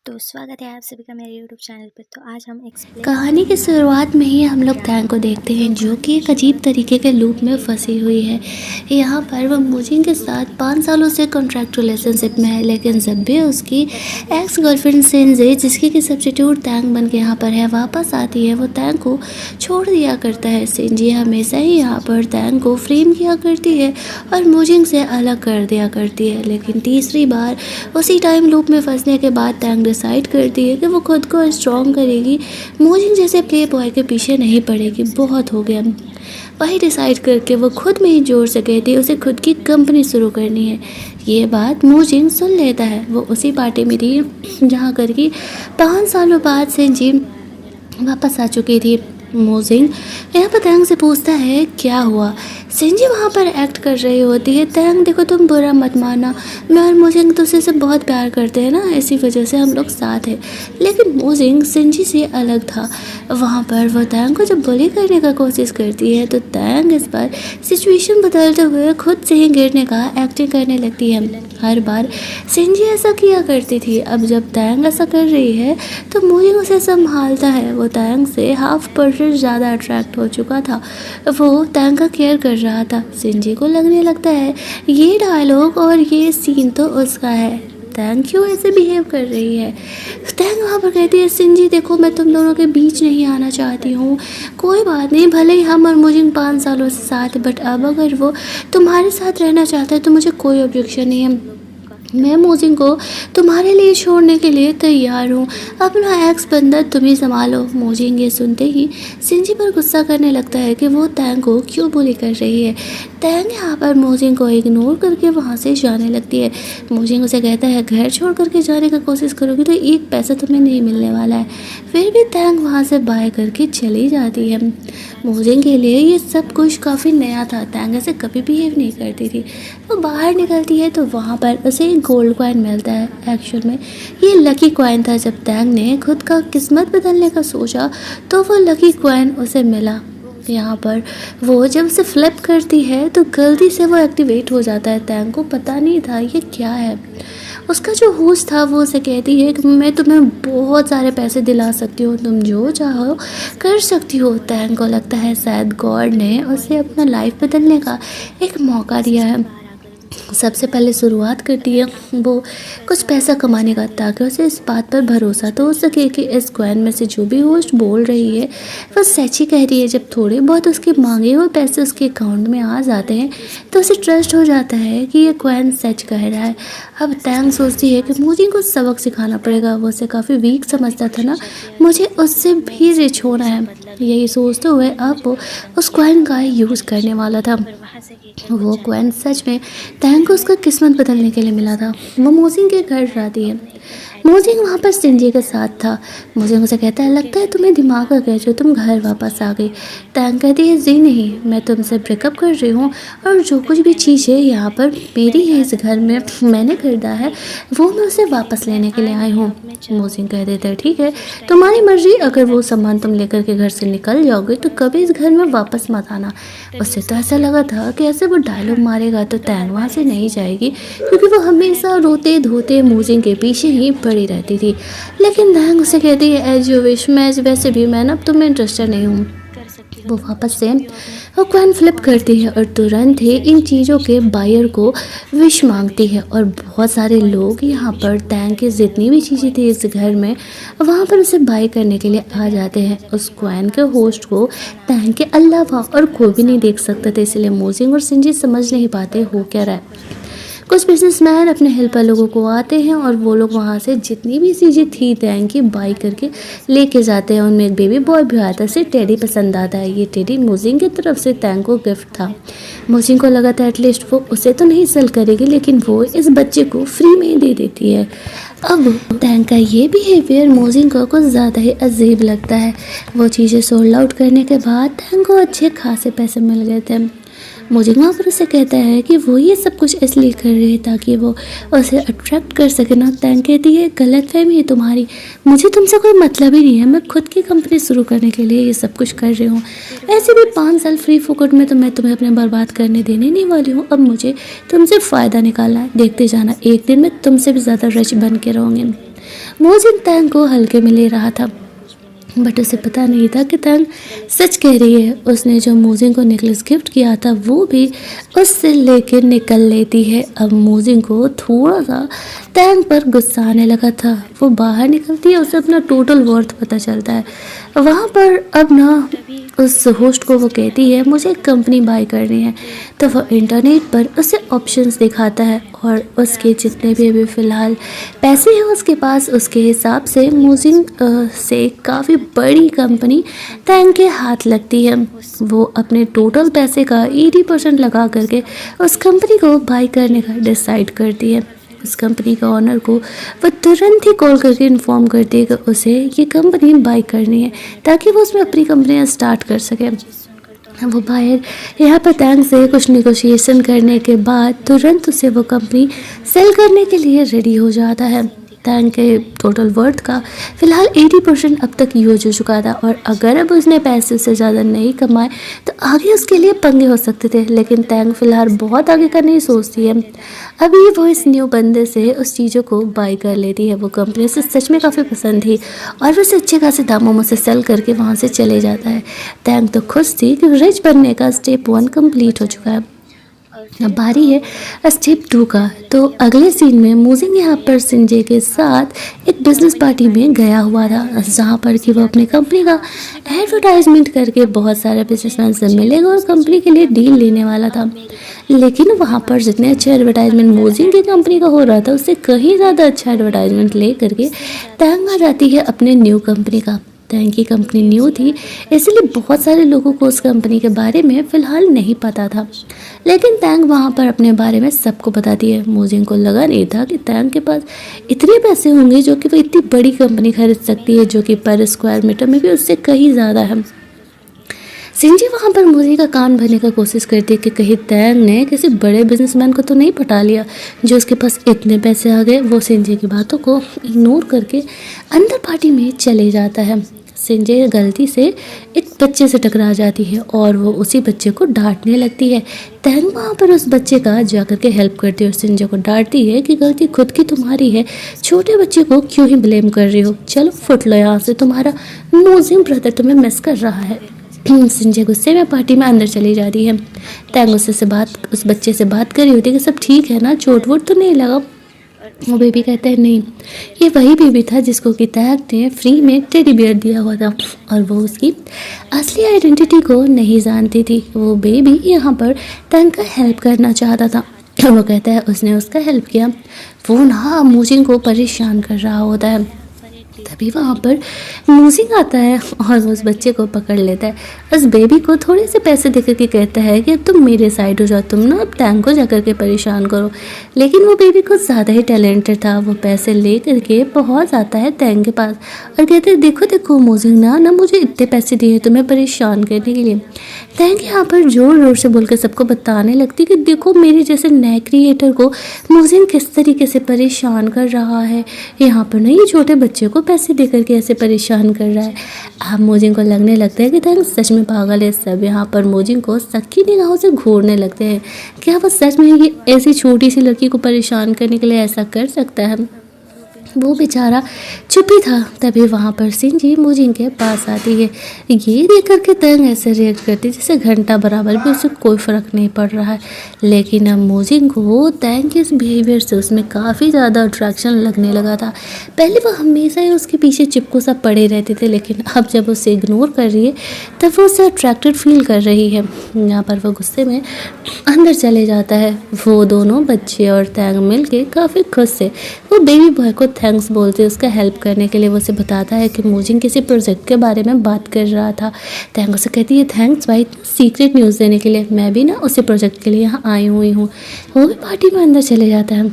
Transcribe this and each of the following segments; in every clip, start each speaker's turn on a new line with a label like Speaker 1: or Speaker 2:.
Speaker 1: तो स्वागत है आप सभी का मेरे यूट्यूब चैनल पर। तो आज हम एक्सप्लेन
Speaker 2: कहानी की शुरुआत में ही हम लोग टैंग को देखते हैं जो कि एक अजीब तरीके के लूप में फंसी हुई है। यहाँ पर वो मोजिंग के साथ 5 सालों से कॉन्ट्रैक्ट रिलेशनशिप में है, लेकिन जब भी उसकी एक्स गर्लफ्रेंड सेंजे, जिसकी की सब्स्टिट्यूट टैंग बन के यहाँ पर है, वापस आती है, वो टैंग को छोड़ दिया करता है। सेंजे हमेशा ही यहाँ पर टैंग को फ्रेम किया करती है और मोजिंग से अलग कर दिया करती है, लेकिन तीसरी बार उसी टाइम लूप में फंसने के बाद टैंग डिसाइड करती है कि वो खुद को स्ट्रॉन्ग करेगी, मोजिंग जैसे प्ले बॉय के पीछे नहीं पड़ेगी, बहुत हो गया। वही डिसाइड करके वो खुद में ही जोर से कहती है उसे खुद की कंपनी शुरू करनी है। ये बात मोजिंग सुन लेता है। वो उसी पार्टी में थी जहाँ करके 5 सालों बाद सेंजी वापस आ चुकी थी। मोजिंग यहाँ पर टैंग से पूछता है क्या हुआ। सेंजी वहाँ पर एक्ट कर रही होती है। टैंग देखो तुम बुरा मत मानना, मैं और मोजिंग दूसरे से बहुत प्यार करते हैं ना, इसी वजह से हम लोग साथ हैं। लेकिन मोजिंग सेंजी से अलग था। वहाँ पर वो टैंग को जब बुली करने का कोशिश करती है तो टैंग इस बार सिचुएशन बदलते हुए खुद से ही गिरने का एक्टिंग करने लगती है। हर बार सेंजी ऐसा किया करती थी, अब जब टैंग ऐसा कर रही है तो मोजिंग उसे संभालता है। वो टैंग से 1/2% ज़्यादा अट्रैक्ट हो चुका था। वो टैंग का केयर कर रहा था। सेंजी को लगने लगता है ये डायलॉग और ये सीन तो उसका है, टैंग क्यों ऐसे बिहेव कर रही है। टैंग वहाँ पर कहती है सेंजी देखो मैं तुम दोनों के बीच नहीं आना चाहती हूँ, कोई बात नहीं, भले ही हम और मोजिंग 5 सालों से साथ है, बट अब अगर वो तुम्हारे साथ रहना चाहता है तो मुझे कोई ऑब्जेक्शन नहीं है। मैं मोजिंग को तुम्हारे लिए छोड़ने के लिए तैयार हूँ, अपना एक्स बंदा तुम ही संभालो। मोजिंग ये सुनते ही सेंजी पर गुस्सा करने लगता है कि वो टैंग को क्यों बुली कर रही है। टैंग यहाँ पर मोजिंग को इग्नोर करके वहाँ से जाने लगती है। मोजिंग उसे कहता है घर छोड़ करके जाने की कोशिश करोगी तो एक पैसा तुम्हें नहीं मिलने वाला है। फिर भी टैंग वहाँ से बाय करके चली जाती है। मोजिंग के लिए ये सब कुछ काफ़ी नया था। टैंग ऐसे कभी बिहेव नहीं करती थी। वो बाहर निकलती है तो वहाँ पर उसे गोल्ड कॉइन मिलता है। एक्चुअल में ये लकी कॉइन था। जब टैंग ने खुद का किस्मत बदलने का सोचा तो वो लकी कॉइन उसे मिला। यहाँ पर वो जब उसे फ्लिप करती है तो गलती से वो एक्टिवेट हो जाता है। टैंग को पता नहीं था ये क्या है। उसका जो होस्ट था वो उसे कहती है कि मैं तुम्हें बहुत सारे पैसे दिला सकती हूँ, तुम जो चाहो कर सकती हो। टैंग को लगता है शायद गॉड ने उसे अपना लाइफ बदलने का एक मौका दिया है। सबसे पहले शुरुआत करती है वो कुछ पैसा कमाने का, ताकि उसे इस बात पर भरोसा तो हो सके कि इस कॉइन में से जो भी होस्ट बोल रही है वो सच ही कह रही है। जब थोड़े बहुत उसके मांगे हुए पैसे उसके अकाउंट में आ जाते हैं तो उसे ट्रस्ट हो जाता है कि ये कॉइन सच कह रहा है। अब टैंग सोचती है कि मुझे को सबक सिखाना पड़ेगा, वो उसे काफ़ी वीक समझता था ना, मुझे उससे भी रिच होना है। यही सोचते हुए अब वो उस कॉइन का यूज़ करने वाला था। वो कॉइन सच में टैंग को उसका किस्मत बदलने के लिए मिला था। वो मोजिंग के घर जाती है। मोजिंग वहाँ पर सेंजी के साथ था। मोजिंग उसे कहता है लगता है तुम्हें दिमाग आ गया जो तुम घर वापस आ गई। टैंग कहती है जी नहीं, मैं तुमसे ब्रेकअप कर रही हूँ और जो कुछ भी चीज़ें यहाँ पर मेरी है इस घर में मैंने खरीदा है वो मैं उसे वापस लेने के लिए आई हूँ। मोजिंग कह देता है ठीक है तुम्हारी मर्जी, अगर वो सामान तुम लेकर के घर से निकल जाओगे तो कभी इस घर में वापस मत आना। उससे तो ऐसा लगा था कि ऐसे वो डायलॉग मारेगा तो टैंग वहाँ से नहीं जाएगी, क्योंकि वो हमेशा रोते धोते मोजिंग के पीछे ही पड़ी रहती थी। लेकिन टैंग उसे कहती है एज यू विश, मैं वैसे भी मैं ना अब तुम्हें इंटरेस्टेड नहीं हूँ। वो वापस से वो कॉइन फ्लिप करती है और तुरंत ही इन चीज़ों के बायर को विश मांगती है। और बहुत सारे लोग यहाँ पर टैंग की जितनी भी चीज़ें थी इस घर में वहाँ पर उसे बाय करने के लिए आ जाते हैं। उस कॉइन के होस्ट को टैंग के अलावा और कोई भी नहीं देख सकता था, इसलिए मोजिंग और सेंजी समझ नहीं पाते हो क्या रहा है। कुछ बिजनेसमैन अपने हेल्पर लोगों को आते हैं और वो लोग वहाँ से जितनी भी चीज़ें थी टैंग की बाई करके लेके जाते हैं। उनमें एक बेबी बॉय भी आता है, उसे टेडी पसंद आता है। ये टेडी मोजिंग की तरफ से टैंग को गिफ्ट था। मोजिंग को लगा था एटलीस्ट वो उसे तो नहीं सेल करेगी, लेकिन वो इस बच्चे को फ्री में ही दे देती है। अब टैंग का ये बिहेवियर मोजिंग को कुछ ज़्यादा ही अजीब लगता है। वो चीज़ें सोल्ड आउट करने के बाद टैंग को अच्छे खासे पैसे मिल गए थे। मोजिंग वहाँ पर उसे कहता है कि वो ये सब कुछ इसलिए कर रही है ताकि वो उसे अट्रैक्ट कर सके ना। टैंग कहती है गलतफहमी है तुम्हारी, मुझे तुमसे कोई मतलब ही नहीं है, मैं खुद की कंपनी शुरू करने के लिए ये सब कुछ कर रही हूँ। ऐसे भी 5 साल फ्री फुकट में तो मैं तुम्हें अपने बर्बाद करने देने नहीं वाली हूँ। अब मुझे तुमसे फ़ायदा निकालना है, देखते जाना एक दिन मैं तुमसे भी ज़्यादा रिच बन के रहूँगी। मोजिन तैंग को हल्के में ले रहा था, बट उसे पता नहीं था कि तैंग सच कह रही है। उसने जो मोजिन को नेकलेस गिफ्ट किया था वो भी उससे लेकर निकल लेती है। अब मोजिन को थोड़ा सा तैंग पर गुस्सा आने लगा था। वो बाहर निकलती है, उसे अपना टोटल वर्थ पता चलता है। वहाँ पर अब ना उस होस्ट को वो कहती है मुझे एक कंपनी बाय करनी है, तो वो इंटरनेट पर उसे ऑप्शंस दिखाता है और उसके जितने भी अभी फ़िलहाल पैसे हैं उसके पास, उसके हिसाब से मोजिन से काफ़ी बड़ी कंपनी तैंग के हाथ लगती है। वो अपने टोटल पैसे का 80% लगा करके उस कंपनी को बाय करने का डिसाइड करती है। उस कंपनी का ऑनर को वो तुरंत ही कॉल करके इन्फॉर्म करती है कि उसे ये कंपनी बाय करनी है ताकि वो उसमें अपनी कंपनियाँ स्टार्ट कर सके। वो बाहर यहाँ पर तैंग से कुछ नेगोशिएशन करने के बाद तुरंत उसे वो कंपनी सेल करने के लिए रेडी हो जाता है। तैंग के टोटल वर्थ का फ़िलहाल 80% अब तक यूज हो चुका था और अगर अब उसने पैसे से ज़्यादा नहीं कमाए तो आगे उसके लिए पंगे हो सकते थे। लेकिन तैंग फ़िलहाल बहुत आगे का नहीं सोचती है। अभी वो इस न्यू बंदे से उस चीज़ों को बाय कर लेती है। वो कंपनी उसे सच में काफ़ी पसंद थी और उसे अच्छे खासे दामों में से सेल करके वहाँ से चले जाता है। तैंग तो खुश थी कि रिच बनने का स्टेप 1 कंप्लीट हो चुका है। अब बारी है स्टेप 2 का। तो अगले सीन में मोजिन यहाँ पर संजय के साथ एक बिजनेस पार्टी में गया हुआ था, जहाँ पर कि वो अपनी कंपनी का एडवर्टाइजमेंट करके बहुत सारे बिजनेसमैन से मिलेगा और कंपनी के लिए डील लेने वाला था। लेकिन वहाँ पर जितने अच्छे एडवर्टाइजमेंट मोजिन की कंपनी का हो रहा था उससे कहीं ज़्यादा अच्छा एडवर्टाइजमेंट ले करके तैंग आ जाती है अपने न्यू कंपनी का। तैंग की कंपनी न्यू थी, इसलिए बहुत सारे लोगों को उस कंपनी के बारे में फ़िलहाल नहीं पता था। लेकिन तैंग वहाँ पर अपने बारे में सबको बताती है। मोजिन को लगा नहीं था कि तैंग के पास इतने पैसे होंगे जो कि वो इतनी बड़ी कंपनी खरीद सकती है, जो कि पर स्क्वायर मीटर में भी उससे कहीं ज़्यादा है। संजय वहाँ पर मोजिन का कान भरने का कोशिश करती है कि कहीं तैंग ने किसी बड़े बिजनेसमैन को तो नहीं पटा लिया जो उसके पास इतने पैसे आ गए। वो संजय की बातों को इग्नोर करके अंदर पार्टी में चले जाता है। संजय गलती से एक बच्चे से टकरा जाती है और वो उसी बच्चे को डांटने लगती है। तैंग वहाँ पर उस बच्चे का जाकर के हेल्प करती है और संजय को डांटती है कि गलती खुद की तुम्हारी है, छोटे बच्चे को क्यों ही ब्लेम कर रही हो, चलो फुट लो यहाँ से, तुम्हारा मोजिन ब्रदर तुम्हें मिस कर रहा है। संजय गुस्से में पार्टी में अंदर चली जाती है। तैंग उस बच्चे से बात कर रही होती है कि सब ठीक है ना, चोट वोट तो नहीं लगा। वो बेबी कहता है नहीं, ये वही बेबी था जिसको कि तैंग ने फ्री में टेडी बियर दिया हुआ था और वो उसकी असली आइडेंटिटी को नहीं जानती थी। वो बेबी यहाँ पर तैंग का हेल्प करना चाहता था। वो कहता है उसने उसका हेल्प किया। वो ना मोजिन को परेशान कर रहा होता है। तभी वहाँ पर मोजिन आता है और वो उस बच्चे को पकड़ लेता है। उस बेबी को थोड़े से पैसे देकर के कहता है कि अब तुम मेरे साइड हो जाओ, तुम ना अब तैंग को जाकर के परेशान करो। लेकिन वो बेबी कुछ ज़्यादा ही टैलेंटेड था। वो पैसे ले करके पहुँच आता है तैंग के पास और कहते हैं देखो देखो मोजिन ना मुझे इतने पैसे दिए तुम्हें परेशान करने के लिए। तैंग यहाँ पर ज़ोर ज़ोर से बोल के सबको बताने लगती कि देखो मेरे जैसे नए क्रिएटर को मोजिन किस तरीके से परेशान कर रहा है। यहाँ पर ना ये छोटे बच्चे को पैसे दे करके ऐसे परेशान कर रहा है। अब मोजिन को लगने लगता है कि तैंग सच में पागल है। सब यहाँ पर मोजिन को शक की निगाहों से घूरने लगते हैं। क्या वो सच में ये ऐसी छोटी सी लड़की को परेशान करने के लिए ऐसा कर सकता है? वो बेचारा चुप ही था। तभी वहाँ पर संजय मोजिन के पास आती है। ये देख करके तैंग ऐसे रिएक्ट करती जैसे घंटा बराबर भी उसे कोई फ़र्क नहीं पड़ रहा है। लेकिन अब मोजिन को तैंग के इस बिहेवियर से उसमें काफ़ी ज़्यादा अट्रैक्शन लगने लगा था। पहले वो हमेशा ही उसके पीछे चिपको सा पड़े रहते थे, लेकिन अब जब उसे इग्नोर कर रही है तब वो उसे अट्रैक्टेड फील कर रही है। यहाँ पर वो गुस्से में अंदर चले जाता है। वो दोनों बच्चे और तैंग मिल के काफ़ी खुश थे। वो बेबी बॉय को थैंक्स बोलते उसका हेल्प करने के लिए। वो उसे बताता है कि मोजिन किसी प्रोजेक्ट के बारे में बात कर रहा था। तैंग उसे कहती है थैंक्स भाई सीक्रेट न्यूज़ देने के लिए, मैं भी ना उसी प्रोजेक्ट के लिए यहाँ आई हुई हूँ। वो भी पार्टी में अंदर चले जाता है।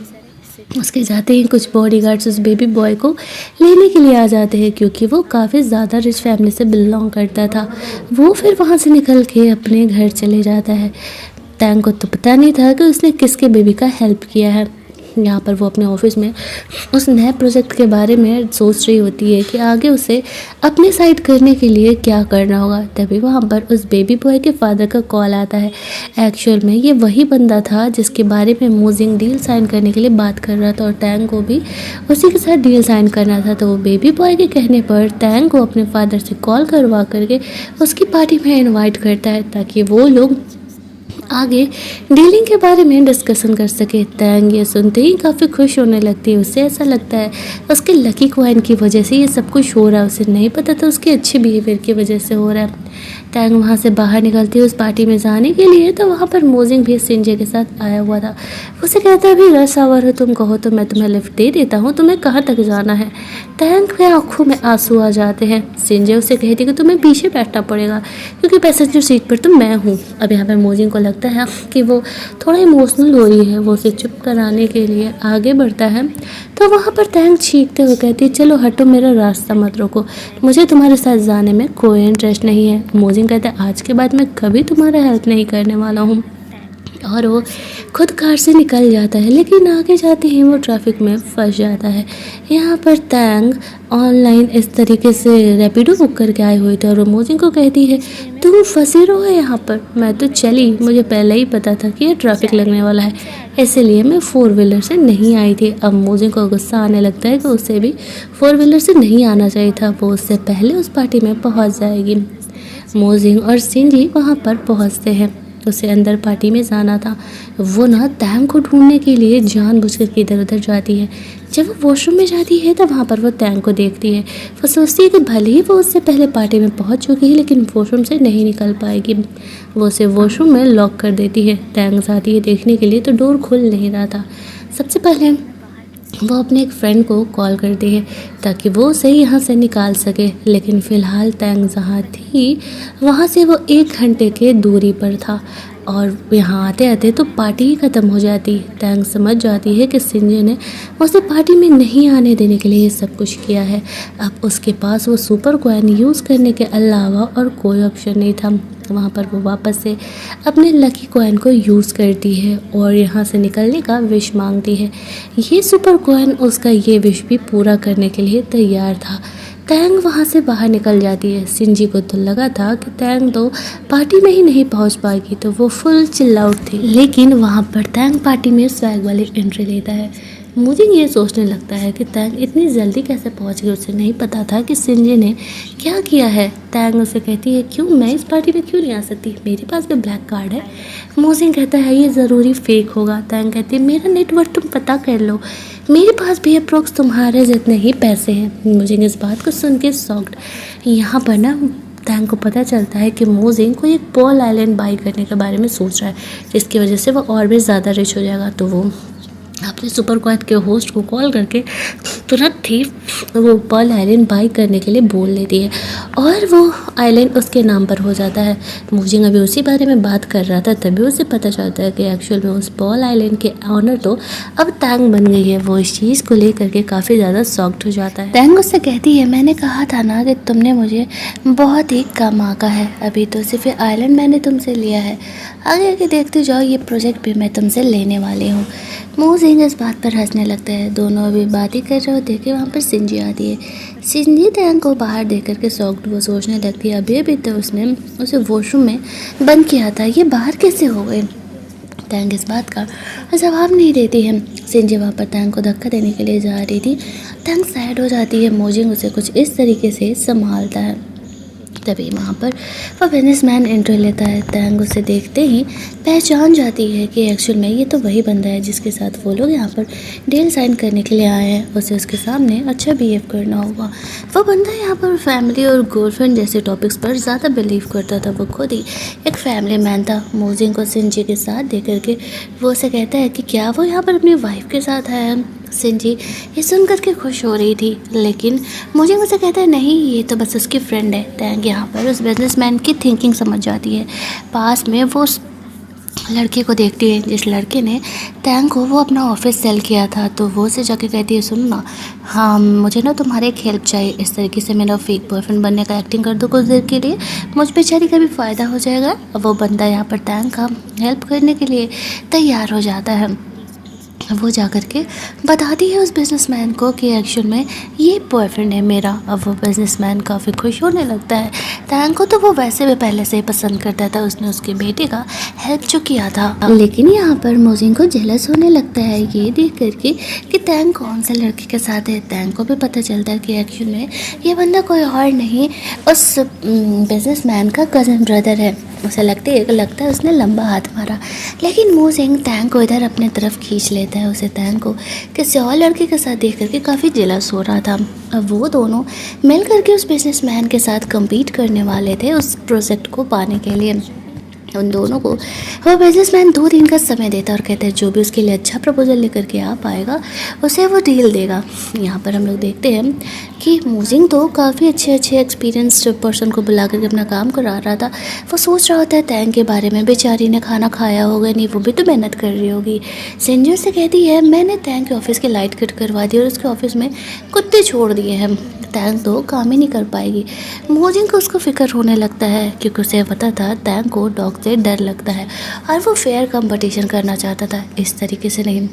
Speaker 2: उसके जाते ही कुछ बॉडीगार्ड्स उस बेबी बॉय को लेने के लिए आ जाते हैं, क्योंकि वो काफ़ी ज़्यादा रिच फैमिली से बिलोंग करता था। वो फिर वहाँ से निकल के अपने घर चले जाता है। तैंग को तो पता नहीं था कि उसने किसके बेबी का हेल्प किया है। यहाँ पर वो अपने ऑफिस में उस नए प्रोजेक्ट के बारे में सोच रही होती है कि आगे उसे अपने साइड करने के लिए क्या करना होगा। तभी वहाँ पर उस बेबी बॉय के फादर का कॉल आता है। एक्चुअल में ये वही बंदा था जिसके बारे में मोजिंग डील साइन करने के लिए बात कर रहा था और टैंग को भी उसी के साथ डील साइन करना था। तो वो बेबी बॉय के कहने पर टैंग को अपने फादर से कॉल करवा करके उसकी पार्टी में इनवाइट करता है ताकि वो लोग आगे डीलिंग के बारे में डिस्कशन कर सके। टैंग ये सुनते ही काफ़ी खुश होने लगती है। उसे ऐसा लगता है उसके लकी कॉइन की वजह से ये सब कुछ हो रहा है। उसे नहीं पता था उसके अच्छे बिहेवियर की वजह से हो रहा है। टैंग वहाँ से बाहर निकलती है उस पार्टी में जाने के लिए। तो वहाँ पर मोजिंग भी सिंजे के साथ आया हुआ था। उसे कहता है अभी रश आवर हो, तुम कहो तो मैं तुम्हें लिफ्ट दे देता हूँ, तुम्हें कहाँ तक जाना है। टैंग के आंखों में आंसू आ जाते हैं। सिंजे उसे कहती कि तुम्हें पीछे बैठना पड़ेगा क्योंकि पैसेंजर सीट पर तो मैं हूँ। अब यहाँ पर मोजिंग को लगता है कि वो थोड़ा इमोशनल हो रही है। वो उसे चुप कराने के लिए आगे बढ़ता है। तो वहाँ पर टैंग चीखते हुए कहती है चलो हटो, मेरा रास्ता मत रोको, मुझे तुम्हारे साथ जाने में कोई इंटरेस्ट नहीं है। मोजिंग कहता है आज के बाद मैं कभी तुम्हारा हेल्प नहीं करने वाला हूँ। और वो खुद कार से निकल जाता है, लेकिन आगे जाते ही वो ट्रैफिक में फंस जाता है। यहाँ पर टैंग ऑनलाइन इस तरीके से रैपिडो बुक करके आए हुए थे और वो मोजिंग को कहती है तुम फंसे रहो यहाँ पर, मैं तो चली, मुझे पहले ही पता था कि ये ट्रैफिक लगने वाला है, इसलिए मैं 4 व्हीलर से नहीं आई थी। अब मोजिंग को गुस्सा आने लगता है कि उसे भी 4 व्हीलर से नहीं आना चाहिए था, वो उससे पहले उस पार्टी में पहुँच जाएगी। मोजिंग और सिंजी वहाँ पर पहुँचते हैं। उसे अंदर पार्टी में जाना था। वो ना टैंग को ढूंढने के लिए जानबूझकर इधर उधर जाती है। जब वो वॉशरूम में जाती है तब वहाँ पर वो टैंग को देखती है। वो सोचती है कि भले ही वो उससे पहले पार्टी में पहुँच चुकी है लेकिन वॉशरूम से नहीं निकल पाएगी। वो उसे वॉशरूम में लॉक कर देती है। टैंग जाती है देखने के लिए तो डोर खुल नहीं रहा था। सबसे पहले वो अपने एक फ्रेंड को कॉल करती है ताकि वो उसे यहाँ से निकाल सके, लेकिन फ़िलहाल टैंग जहाँ थी वहाँ से वो 1 घंटे के दूरी पर था और यहाँ आते आते तो पार्टी ही ख़त्म हो जाती। टैंग समझ जाती है कि सिंजे ने उसे पार्टी में नहीं आने देने के लिए ये सब कुछ किया है। अब उसके पास वो सुपर कॉइन यूज़ करने के अलावा और कोई ऑप्शन नहीं था। वहाँ पर वो वापस से अपने लकी कॉइन को यूज़ करती है और यहाँ से निकलने का विश मांगती है। ये सुपर कॉइन उसका ये विश भी पूरा करने के लिए तैयार था। टैंग वहाँ से बाहर निकल जाती है। सिंजी को तो लगा था कि टैंग तो पार्टी में ही नहीं पहुँच पाएगी, तो वो फुल चिल आउट थी। लेकिन वहाँ पर टैंग पार्टी में स्वैग वाली एंट्री लेता है। मुझे ये सोचने लगता है कि टैंग इतनी जल्दी कैसे पहुँच गई। उसे नहीं पता था कि सिंजे ने क्या किया है। टैंग उसे कहती है क्यों, मैं इस पार्टी में क्यों नहीं आ सकती, मेरे पास भी ब्लैक कार्ड है। मोजिंग कहता है ये ज़रूरी फेक होगा। टैंग कहती है मेरा नेटवर्क तुम पता कर लो, मेरे पास भी अप्रोक्स तुम्हारे जितने ही पैसे हैं। मुझे इस बात को सुन के शॉक्ड। यहाँ पर ना टैंग को पता चलता है कि मोजिंग को एक पॉल आइलैंड बाई करने के बारे में सोच रहा है, जिसकी वजह से वो और भी ज़्यादा रिच हो जाएगा। तो वो अपने सुपर क्वाड के होस्ट को कॉल करके तुरंत ही वो पॉल आइलैंड बाई करने के लिए बोल लेती है और वो आइलैंड उसके नाम पर हो जाता है। मोजिंग अभी उसी बारे में बात कर रहा था, तभी उसे पता चलता है कि एक्चुअल में उस पॉल आइलैंड के ऑनर तो अब टैंग बन गई है। वो इस चीज़ को लेकर के काफ़ी ज़्यादा शॉक्ड हो जाता है। टैंग उससे कहती है मैंने कहा था ना कि तुमने मुझे बहुत ही कम आका है, अभी तो सिर्फ आइलैंड मैंने तुमसे लिया है, आगे आगे देखते जाओ, ये प्रोजेक्ट भी मैं तुमसे लेने वाली हूँ। मोजिंग इस बात पर हंसने लगता है। दोनों अभी बात ही कर रहे होते कि वहाँ पर सिंजी आती है। सिंजी टैंग को बाहर देख करके शॉक्ड वो सोचने लगती है अभी तो उसने उसे वॉशरूम में बंद किया था, ये बाहर कैसे हो गए। टैंग इस बात का जवाब नहीं देती है। सिंजी वहाँ पर टैंग को धक्का देने के लिए जा रही थी। टैंग सैड हो जाती है। मोजिंग उसे कुछ इस तरीके से संभालता है। तभी वहाँ पर वो बिजनेसमैन एंट्री लेता है। टैंग उसे देखते ही पहचान जाती है कि एक्चुअल में ये तो वही बंदा है जिसके साथ वो लोग यहाँ पर डील साइन करने के लिए आए हैं। उसे उसके सामने अच्छा बिहेव करना होगा। वो बंदा यहाँ पर फैमिली और गर्लफ्रेंड जैसे टॉपिक्स पर ज़्यादा बिलीव करता था। वो खुद ही एक फैमिली मैन था। मोजिंग को सिंजी के साथ देख करके वो उसे कहता है कि क्या वो यहाँ पर अपनी वाइफ के साथ आया है। सिंजी ये सुन करके खुश हो रही थी, लेकिन मुझे मुझसे कहता है नहीं, ये तो बस उसकी फ्रेंड है। टैंग यहाँ पर उस बिजनेसमैन की थिंकिंग समझ जाती है। पास में वो उस लड़के को देखती है जिस लड़के ने टैंग को वो अपना ऑफिस सेल किया था। तो वो उसे जाके कहती है सुन ना, हाँ मुझे ना तुम्हारी एक हेल्प चाहिए, इस तरीके से मेरा फेक बॉयफ्रेंड बनने का एक्टिंग कर दो कुछ देर के लिए, मुझ बेचारी का भी फ़ायदा हो जाएगा। अब वो बंदा यहाँ पर टैंग का हेल्प करने के लिए तैयार हो जाता है। वो जाकर के बताती है उस बिजनेसमैन को कि एक्चुअल में ये बॉयफ्रेंड है मेरा। अब वो बिजनेसमैन काफ़ी खुश होने लगता है। टैंग को तो वो वैसे भी पहले से ही पसंद करता था, उसने उसके बेटे का हेल्प जो किया था। लेकिन यहाँ पर मोजिंग को जेलस होने लगता है ये देख करके कि टैंग कौन से लड़के के साथ है। टैंग को भी पता चलता है कि एक्चुअल में ये बंदा कोई और नहीं उस बिजनेसमैन का कज़न ब्रदर है। उसे लगता है उसने लंबा हाथ मारा, लेकिन मोजिंग टैंग को इधर अपने तरफ खींच लेता है। उसे टैंग को किसी और लड़के के साथ देख करके काफ़ी जेलस हो रहा था। अब वो दोनों मिल करके उस बिजनेसमैन के साथ compete करने वाले थे उस प्रोजेक्ट को पाने के लिए। उन दोनों को वो बिजनेसमैन 2 दिन का समय देता और कहता है जो भी उसके लिए अच्छा प्रपोजल लेकर के आ पाएगा उसे वो डील देगा। यहाँ पर हम लोग देखते हैं कि मोजिंग तो काफ़ी अच्छे एक्सपीरियंस्ड पर्सन को बुला करके अपना काम करा रहा था। वो सोच रहा होता है टैंग के बारे में, बेचारी ने खाना खाया होगा नहीं, वो भी तो मेहनत कर रही होगी। सिंजर से कहती है मैंने टैंग के ऑफिस की लाइट कट करवा दी और उसके ऑफिस में कुत्ते छोड़ दिए हैं, टैंग तो काम ही नहीं कर पाएगी। मोजिंग को उसको फिक्र होने लगता है क्योंकि उसे पता था टैंग को डॉग से डर लगता है और वो फेयर कंपटीशन करना चाहता था, इस तरीके से नहीं।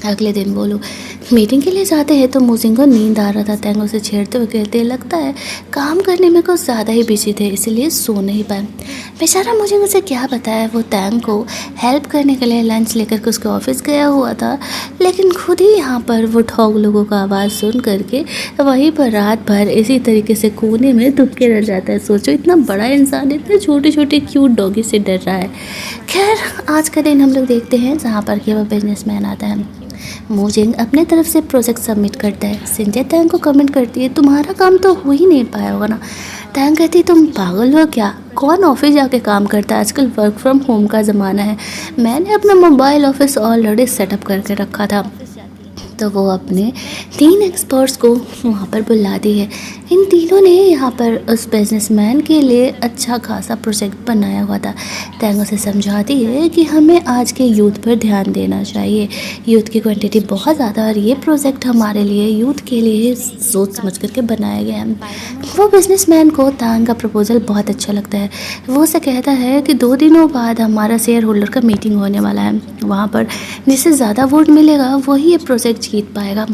Speaker 2: अगले दिन वो लोग मीटिंग के लिए जाते हैं तो मोजिंग को नींद आ रहा था। टैंग उसे छेड़ते हुए कहते लगता है काम करने में कुछ ज़्यादा ही बिजी थे इसलिए सो नहीं पाए। बेचारा मोजिंग उसे क्या बताया, वो टैंग को हेल्प करने के लिए लंच लेकर के उसके ऑफिस गया हुआ था, लेकिन खुद ही यहाँ पर वो ठॉग लोगों का आवाज़ सुन करके वहीं पर रात भर इसी तरीके से कोने में दुबके रह जाता है। सोचो इतना बड़ा इंसान इतने छोटे छोटे क्यूट डॉगी से डर रहा है। खैर आज का दिन हम लोग देखते हैं जहाँ पर कि वह बिजनेसमैन आता है। मोजिंग अपने तरफ से प्रोजेक्ट सबमिट करता है। सिंजे टैंग को कमेंट करती है तुम्हारा काम तो हो ही नहीं पाया होगा ना। टैंग कहती है तुम पागल हो क्या, कौन ऑफिस जाके काम करता है, आजकल वर्क फ्रॉम होम का ज़माना है। मैंने अपना मोबाइल ऑफिस ऑलरेडी सेटअप करके रखा था। तो वो अपने 3 एक्सपर्ट्स को वहाँ पर बुलाती है। इन तीनों ने यहाँ पर उस बिजनेसमैन के लिए अच्छा खासा प्रोजेक्ट बनाया हुआ था। टैंग उसे समझाती है कि हमें आज के यूथ पर ध्यान देना चाहिए, यूथ की क्वांटिटी बहुत ज़्यादा और ये प्रोजेक्ट हमारे लिए यूथ के लिए सोच समझ करके बनाया गया है। वो बिजनेसमैन को टैंग का प्रपोज़ल बहुत अच्छा लगता है। वो उसे कहता है कि 2 दिनों बाद हमारा शेयर होल्डर का मीटिंग होने वाला है, वहाँ पर जिससे ज़्यादा वोट मिलेगा वही ये प्रोजेक्ट जीत पाएगा।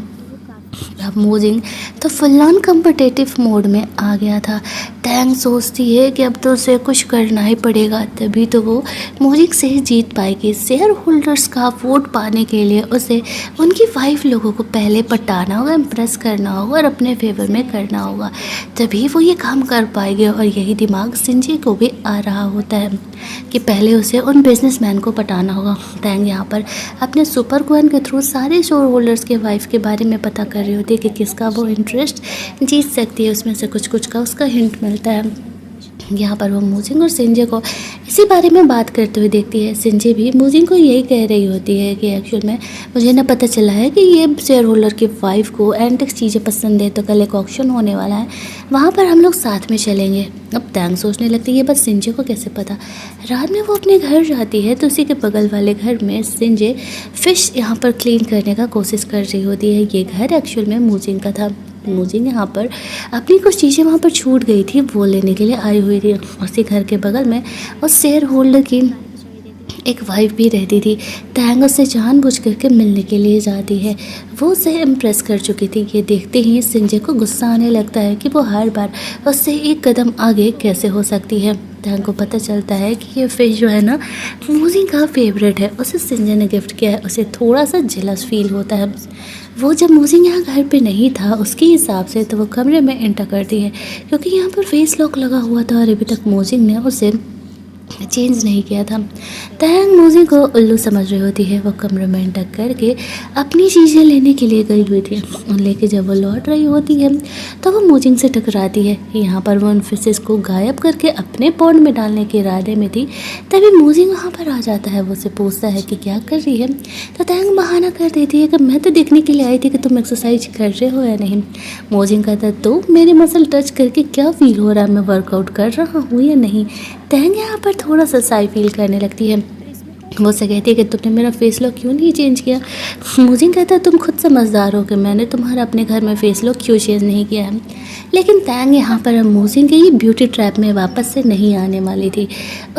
Speaker 2: अब मोजिंग तो फुल ऑन कम्पिटिटिव मोड में आ गया था। टैंग सोचती है कि अब तो उसे कुछ करना ही पड़ेगा, तभी तो वो मोजिंग से जीत पाएगी। शेयर होल्डर्स का वोट पाने के लिए उसे उनकी 5 लोगों को पहले पटाना होगा, इम्प्रेस करना होगा और अपने फेवर में करना होगा, तभी वो ये काम कर पाएगी। और यही दिमाग सिंजी को भी आ रहा होता है कि पहले उसे उन बिजनेसमैन को पटाना होगा। टैंग यहाँ पर अपने सुपर क्वीन के थ्रू सारे शेयर होल्डर्स के वाइफ के बारे में पता कर रही होती है कि किसका वो इंटरेस्ट जीत सकती है, उसमें से कुछ का उसका हिंट मिलता है। यहाँ पर वो मोजिंग और सिंजे को इसी बारे में बात करते हुए देखती है। सिंजे भी मोजिंग को यही कह रही होती है कि एक्चुअल में मुझे ना पता चला है कि ये शेयर होल्डर की वाइफ को एंटिक चीज़ें पसंद है, तो कल एक ऑक्शन होने वाला है, वहाँ पर हम लोग साथ में चलेंगे। अब टैंग सोचने लगती है बस सिंजे को कैसे पता। रात में वो अपने घर जाती है तो उसी के बगल वाले घर में सिंजे फ़िश यहाँ पर क्लीन करने का कोशिश कर रही होती है। ये घर एक्चुअल में मोजिंग का था। मोजिंग यहाँ पर अपनी कुछ चीज़ें वहाँ पर छूट गई थी, वो लेने के लिए आई हुई थी। उसी घर के बगल में उस शेयर होल्डर की एक वाइफ भी रहती थी। टैंग उससे जानबूझ करके मिलने के लिए जाती है। वो उसे इम्प्रेस कर चुकी थी। ये देखते ही सिंजे को गुस्सा आने लगता है कि वो हर बार उससे एक कदम आगे कैसे हो सकती है। टैंग को पता चलता है कि ये फिश जो है ना मोजिंग का फेवरेट है, उसे सिंजे ने गिफ्ट किया है। उसे थोड़ा सा जेलस फील होता है। वो जब मोजिंग यहाँ घर पे नहीं था उसके हिसाब से तो वो कमरे में एंटर करती है, क्योंकि यहाँ पर फेस लॉक लगा हुआ था और अभी तक मोजिंग ने उसे चेंज नहीं किया था। टैंग मोजिंग को उल्लू समझ रही होती है। वो कमरे में एंटर करके अपनी चीज़ें लेने के लिए गई हुई थी, लेके जब वो लौट रही होती है तो वो मोजिंग से टकराती है। यहाँ पर वो उन फिशेस को गायब करके अपने पॉन्ड में डालने के इरादे में थी, तभी मोजिंग वहाँ पर आ जाता है। वो उसे पूछता है कि क्या कर रही है, तो टैंग बहाना कर देती है कि मैं तो देखने के लिए आई थी कि तुम एक्सरसाइज कर रहे हो या नहीं। मोजिंग कहता तो मेरे मसल टच करके क्या फील हो रहा है, मैं वर्कआउट कर रहा हूँ या नहीं। टैंग यहाँ पर थोड़ा सा साई फील करने लगती है। वो उससे कहती है कि तुमने मेरा फेस लॉक क्यों नहीं चेंज किया। मोजिंग कहता है तुम खुद समझदार हो कि मैंने तुम्हारा अपने घर में फेस लॉक क्यों चेंज नहीं किया है। लेकिन तैंग यहाँ पर मोजिंग के ही ब्यूटी ट्रैप में वापस से नहीं आने वाली थी।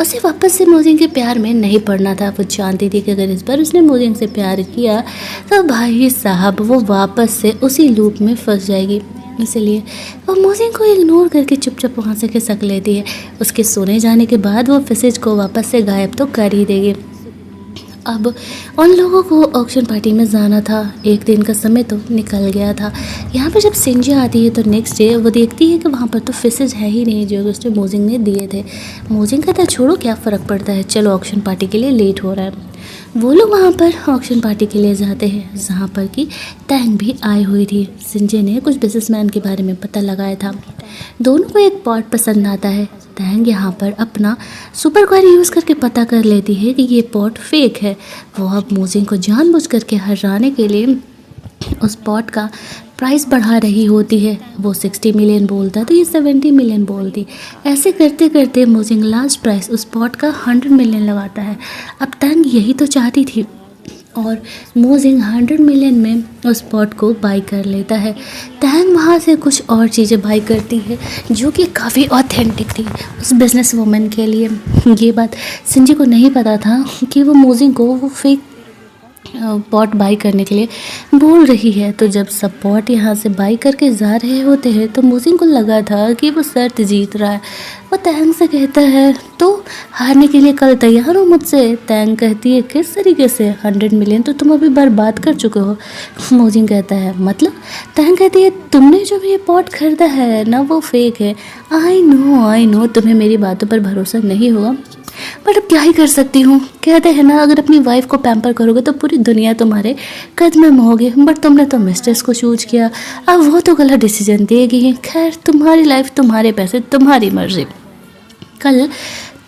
Speaker 2: उसे वापस से मोजिंग के प्यार में नहीं पड़ना था। वो जानती थी कि अगर इस बार उसने मोजिंग से प्यार किया तो भाई साहब वो वापस से उसी लूप में फंस जाएगी। इसलिए वो मोजिंग को इग्नोर करके चुपचाप वहाँ से खिसक लेती है। उसके सोने जाने के बाद वो फिसेज को वापस से गायब तो कर ही देगी। अब उन लोगों को ऑक्शन पार्टी में जाना था। एक दिन का समय तो निकल गया था। यहाँ पर जब सिंजी आती है तो नेक्स्ट डे वो देखती है कि वहाँ पर तो फिशेज है ही नहीं जो उसने मोजिंग ने दिए थे। मोजिंग कहता है छोड़ो क्या फ़र्क पड़ता है, चलो ऑक्शन पार्टी के लिए लेट हो रहा है। वो लोग वहाँ पर ऑक्शन पार्टी के लिए जाते हैं जहाँ पर कि टैंग भी आई हुई थी। सिंजे ने कुछ बिजनेसमैन के बारे में पता लगाया था। दोनों को एक पॉट पसंद आता है। टैंग यहाँ पर अपना सुपर क्वेरी यूज़ करके पता कर लेती है कि ये पॉट फेक है। वो अब मोजिंग को जानबूझ करके हराने के लिए उस पॉट का प्राइस बढ़ा रही होती है। वो 60 मिलियन बोलता तो ये 70 मिलियन बोलती। ऐसे करते करते मोजिंग लास्ट प्राइस उस पॉट का 100 मिलियन लगाता है। अब टैंग यही तो चाहती थी और मोजिंग 100 मिलियन में उस पॉट को बाई कर लेता है। टैंग वहाँ से कुछ और चीज़ें बाई करती है जो कि काफ़ी ऑथेंटिक थी उस बिजनेस वूमन के लिए। ये बात सिंजी को नहीं पता था कि वो मोजिंग को वो फेक पॉट बाई करने के लिए बोल रही है। तो जब सब पॉट यहाँ से बाई करके जा रहे होते हैं तो मोजिंग को लगा था कि वो शर्त जीत रहा है। वो टैंग से कहता है तो हारने के लिए कल तैयार हो मुझसे। टैंग कहती है किस तरीके से, 100 मिलियन तो तुम अभी बर्बाद कर चुके हो। मोजिंग कहता है मतलब। टैंग कहती है तुमने जो ये पॉट खरीदा है ना वो फेक है। आई नो तुम्हें मेरी बातों पर भरोसा नहीं होगा बट अब क्या ही कर सकती हूँ। कहते हैं ना अगर अपनी वाइफ को पैम्पर करोगे तो पूरी दुनिया तुम्हारे कदम में होगी। बट तुमने तो मिस्ट्रेस को चूज किया, अब वो तो गलत डिसीजन देगी। खैर तुम्हारी लाइफ, तुम्हारे पैसे, तुम्हारी मर्जी। कल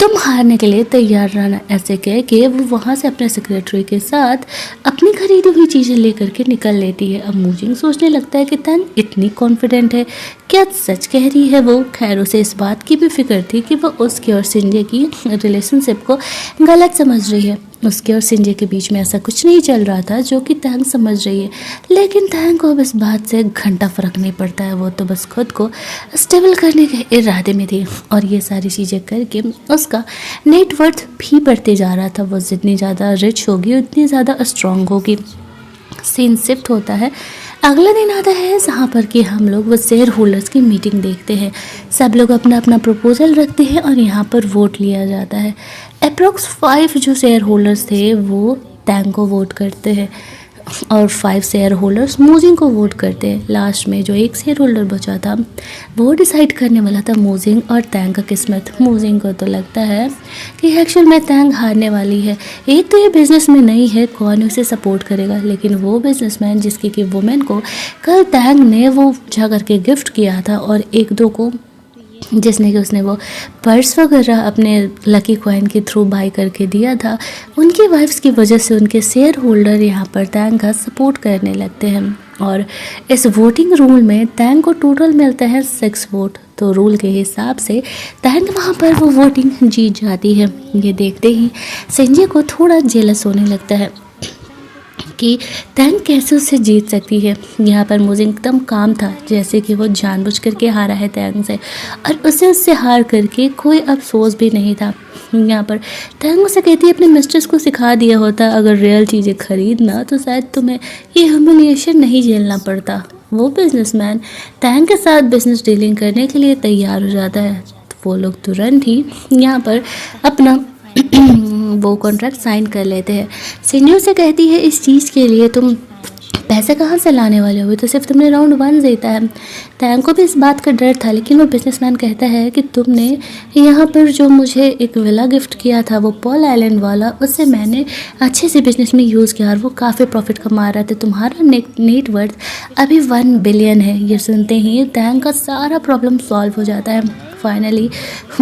Speaker 2: तुम हारने के लिए तैयार रहना। ऐसे कह के वो वहाँ से अपने सेक्रेटरी के साथ अपनी खरीदी हुई चीज़ें लेकर के निकल लेती है। अब मोजिंग सोचने लगता है कि टैंग इतनी कॉन्फिडेंट है, क्या सच कह रही है वो। खैर उसे इस बात की भी फिक्र थी कि वो उसकी और सिंजे की रिलेशनशिप को गलत समझ रही है। उसके और सिंजे के बीच में ऐसा कुछ नहीं चल रहा था जो कि टैंग समझ रही है। लेकिन टैंग को अब इस बात से घंटा फ़र्क नहीं पड़ता है। वो तो बस खुद को स्टेबल करने के इरादे में थी और ये सारी चीज़ें करके उसका नेटवर्थ भी बढ़ते जा रहा था। वो जितनी ज़्यादा रिच होगी उतनी ज़्यादा स्ट्रॉन्ग होगी। सीन शिफ्ट होता है। अगला दिन आता है जहाँ पर कि हम लोग वो शेयर होल्डर्स की मीटिंग देखते हैं। सब लोग अपना अपना प्रपोजल रखते हैं और यहाँ पर वोट लिया जाता है। अप्रोक्स 5 जो शेयर होल्डर्स थे वो टैंग को वोट करते हैं और 5 शेयर होल्डर्स मोजिंग को वोट करते हैं। लास्ट में जो एक शेयर होल्डर बचा था वो डिसाइड करने वाला था मोजिंग और टैंग का किस्मत। मोजिंग को तो लगता है कि एक्चुअल में टैंग हारने वाली है। एक तो ये बिजनेस में नहीं है, कौन उसे सपोर्ट करेगा। लेकिन वो बिजनेसमैन जिसकी कि वुमेन को कल टैंग ने वो जा करके गिफ्ट किया था और 1-2 को जिसने कि उसने वो पर्स वगैरह अपने लकी कॉइन के थ्रू बाई करके दिया था, उनकी वाइफ्स की वजह से उनके शेयर होल्डर यहाँ पर टैंग का सपोर्ट करने लगते हैं। और इस वोटिंग रूल में टैंग को टोटल मिलता है 6 वोट। तो रूल के हिसाब से टैंग वहाँ पर वो वोटिंग जीत जाती है। ये देखते ही सिंजे को थोड़ा जेलस होने लगता है कि टैंग कैसे उससे जीत सकती है। यहाँ पर मोजिंग एकदम काम था जैसे कि वो जानबूझ करके हारा है टैंग से और उसे उससे हार करके कोई अफसोस भी नहीं था। यहाँ पर टैंग उसे कहती है अपने मिस्ट्रेस को सिखा दिया होता अगर रियल चीज़ें खरीदना तो शायद तुम्हें ये ह्यूमिलिएशन नहीं झेलना पड़ता। वो बिजनेसमैन टैंग के साथ बिजनेस डीलिंग करने के लिए तैयार हो जाता है। तो वो लोग तुरंत ही यहाँ पर अपना वो कॉन्ट्रैक्ट साइन कर लेते हैं। सिंजू से कहती है इस चीज़ के लिए तुम पैसे कहाँ से लाने वाले हो, तो सिर्फ तुमने राउंड 1 जीता है। टैंग को भी इस बात का डर था लेकिन वो बिजनेसमैन कहता है कि तुमने यहाँ पर जो मुझे एक विला गिफ्ट किया था वो पॉल आइलैंड वाला, उससे मैंने अच्छे से बिजनेस में यूज़ किया और वो काफ़ी प्रॉफिट कमा रहा था। तुम्हारा नेटवर्थ अभी 1 बिलियन है। ये सुनते ही टैंग का सारा प्रॉब्लम सॉल्व हो जाता है। फाइनली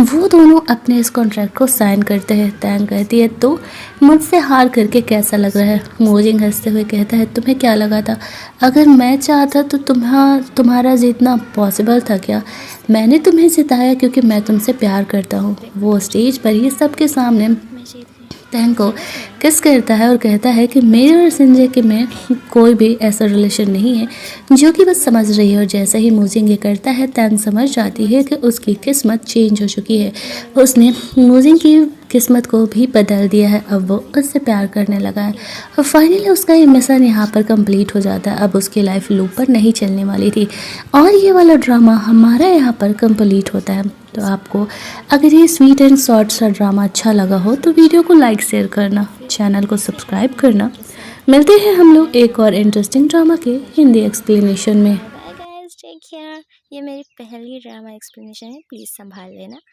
Speaker 2: वो दोनों अपने इस कॉन्ट्रैक्ट को साइन करते हैं। टैंग कहती है तो मुझसे हार करके कैसा लग रहा है। मोजिंग हंसते हुए कहता है तुम्हें क्या लगा था, अगर मैं चाहता तो तुम्हारा जीतना पॉसिबल था क्या। मैंने तुम्हें जिताया क्योंकि मैं तुमसे प्यार करता हूँ। वो स्टेज पर ही सबके सामने टैंग को किस करता है और कहता है कि मेरे और संजय के में कोई भी ऐसा रिलेशन नहीं है, जो कि बस समझ रही है। और जैसे ही मूजिंग ये करता है, तैंग समझ जाती है कि उसकी किस्मत चेंज हो चुकी है। उसने मूजिंग की किस्मत को भी बदल दिया है, अब वो उससे प्यार करने लगा है। और फाइनली उसका ये मिशन यहाँ पर कंप्लीट हो जाता है। अब उसकी लाइफ लूप पर नहीं चलने वाली थी और ये वाला ड्रामा हमारा यहाँ पर कंप्लीट होता है। तो आपको अगर ये स्वीट एंड शॉर्ट सा ड्रामा अच्छा लगा हो तो वीडियो को लाइक शेयर करना, चैनल को सब्सक्राइब करना। मिलते हैं हम लोग एक और इंटरेस्टिंग ड्रामा के हिंदी एक्सप्लेनेशन में।
Speaker 1: Bye guys, take care. ये मेरी पहली ड्रामा एक्सप्लेनेशन है, प्लीज़ संभाल लेना।